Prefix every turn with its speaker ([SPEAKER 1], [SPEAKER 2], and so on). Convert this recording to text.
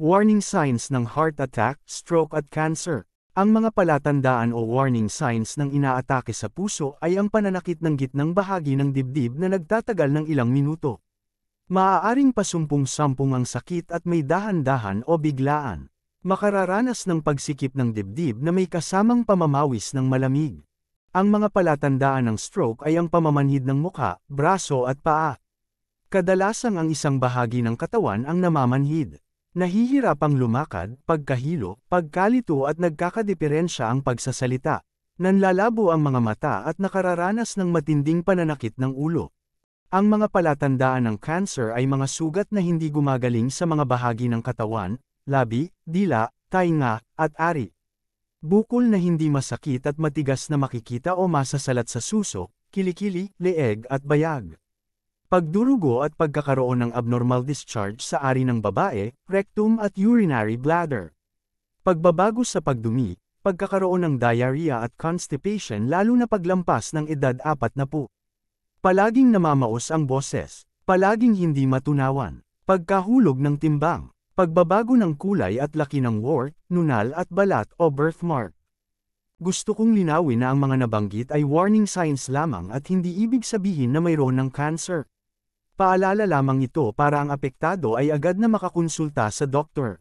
[SPEAKER 1] Warning signs ng heart attack, stroke at cancer. Ang mga palatandaan o warning signs ng inaatake sa puso ay ang pananakit ng gitnang bahagi ng dibdib na nagtatagal ng ilang minuto. Maaaring pasumpong-sampung ang sakit at may dahan-dahan o biglaan. Makararanas ng pagsikip ng dibdib na may kasamang pamamawis ng malamig. Ang mga palatandaan ng stroke ay ang pamamanhid ng mukha, braso at paa. Kadalasang ang isang bahagi ng katawan ang namamanhid. Nahihirapang lumakad, pagkahilo, pagkalito at nagkakadiperensya ang pagsasalita. Nanlalabo ang mga mata at nakararanas ng matinding pananakit ng ulo. Ang mga palatandaan ng cancer ay mga sugat na hindi gumagaling sa mga bahagi ng katawan, labi, dila, tainga, at ari. Bukol na hindi masakit at matigas na makikita o masasalat sa suso, kilikili, leeg at bayag. Pagdurugo at pagkakaroon ng abnormal discharge sa ari ng babae, rectum at urinary bladder. Pagbabago sa pagdumi, pagkakaroon ng diarrhea at constipation lalo na paglampas ng edad 40. Palaging namamaos ang boses, palaging hindi matunawan, pagkahulog ng timbang, pagbabago ng kulay at laki ng wart, nunal at balat o birthmark. Gusto kong linawin na ang mga nabanggit ay warning signs lamang at hindi ibig sabihin na mayroon ng cancer. Paalala lamang ito para ang apektado ay agad na makakonsulta sa doktor.